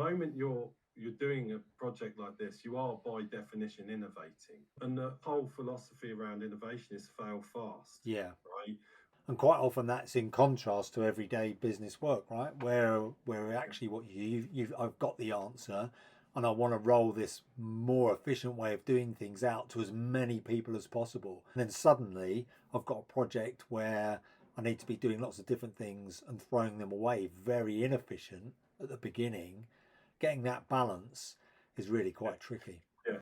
moment you're doing a project like this, you are by definition innovating. And the whole philosophy around innovation is fail fast, Yeah. right? And quite often that's in contrast to everyday business work, right? Where actually what you've I've got the answer and I want to roll this more efficient way of doing things out to as many people as possible. And then suddenly I've got a project where I need to be doing lots of different things and throwing them away, very inefficient at the beginning. Getting that balance is really Yeah, quite tricky. yeah.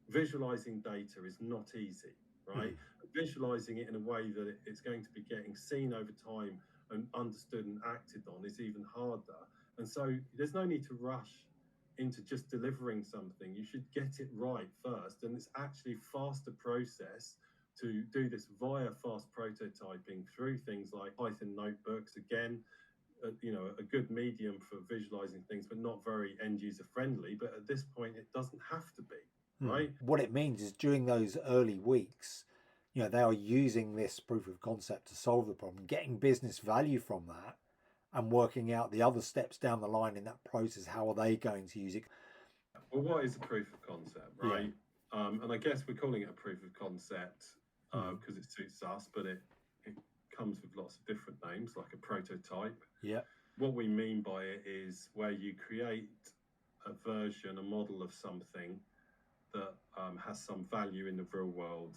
Visualizing data is not easy, right? Mm. Visualizing it in a way that it's going to be getting seen over time and understood and acted on is even harder. And so there's no need to rush into just delivering something. You should get it right first. And it's actually a faster process to do this via fast prototyping through things like Python notebooks. Again, a good medium for visualizing things, but not very end user friendly. But at this point, it doesn't have to be, right? What it means is during those early weeks, they are using this proof of concept to solve the problem, getting business value from that, and working out the other steps down the line in that process. How are they going to use it? Well, what is a proof of concept, Yeah. right? And I guess we're calling it a proof of concept Mm. because it suits us, but it comes with lots of different names, like a prototype. Yeah. What we mean by it is where you create a version, a model of something that has some value in the real world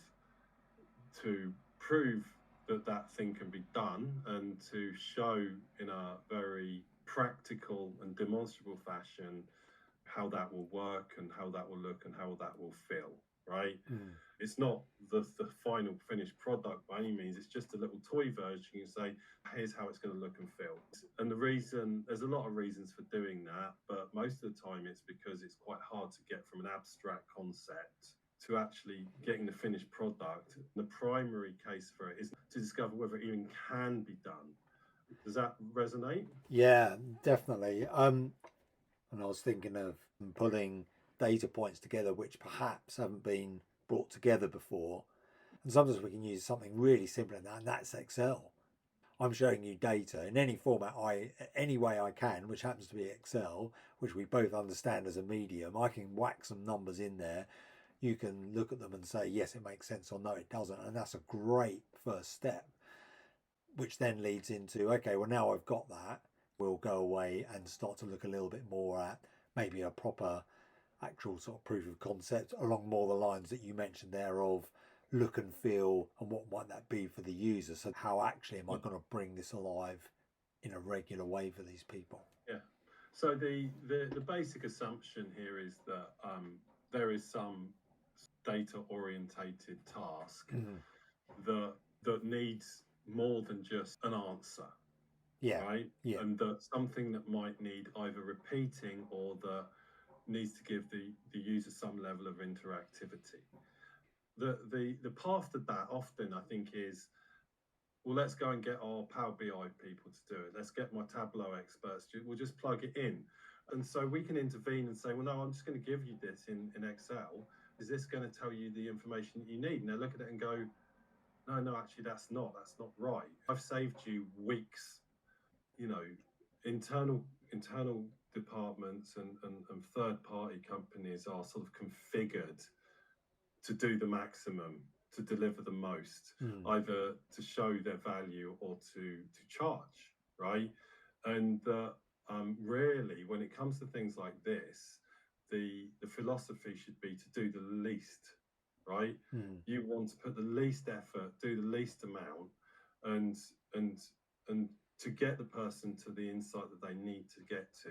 to prove that that thing can be done and to show in a very practical and demonstrable fashion how that will work and how that will look and how that will feel, right? Mm. It's not the final finished product by any means. It's just a little toy version. You say, here's how it's going to look and feel. And there's a lot of reasons for doing that, but most of the time it's because it's quite hard to get from an abstract concept to actually getting the finished product. The primary case for it is to discover whether it even can be done. Does that resonate? Yeah, definitely. And I was thinking of pulling data points together which perhaps haven't been brought together before. And sometimes we can use something really simple in that, and that's Excel. I'm showing you data in any format any way I can, which happens to be Excel, which we both understand as a medium. I can whack some numbers in there. You can look at them and say, yes, it makes sense, or no, it doesn't. And that's a great first step, which then leads into, okay, well, now I've got that, we'll go away and start to look a little bit more at maybe a proper actual sort of proof of concept along more the lines that you mentioned there of look and feel and what might that be for the user. So how actually am I going to bring this alive in a regular way for these people? Yeah. So the basic assumption here is that there is some data orientated task Mm. that needs more than just an answer, Yeah, right? yeah. And that something that might need either repeating or that needs to give the user some level of interactivity. The path to that often I think is, well, let's go and get our Power BI people to do it. Let's get my Tableau experts. We'll just plug it in. And so we can intervene and say, well, no, I'm just going to give you this in Excel. Is this going to tell you the information that you need? And they look at it and go, no, actually, that's not right. I've saved you weeks, you know, internal departments and third party companies are sort of configured to do the maximum, to deliver the most, Mm. either to show their value or to charge, right? And really, when it comes to things like this, the philosophy should be to do the least, right? Mm. You want to put the least effort, do the least amount, and and and to get the person to the insight that they need to get to.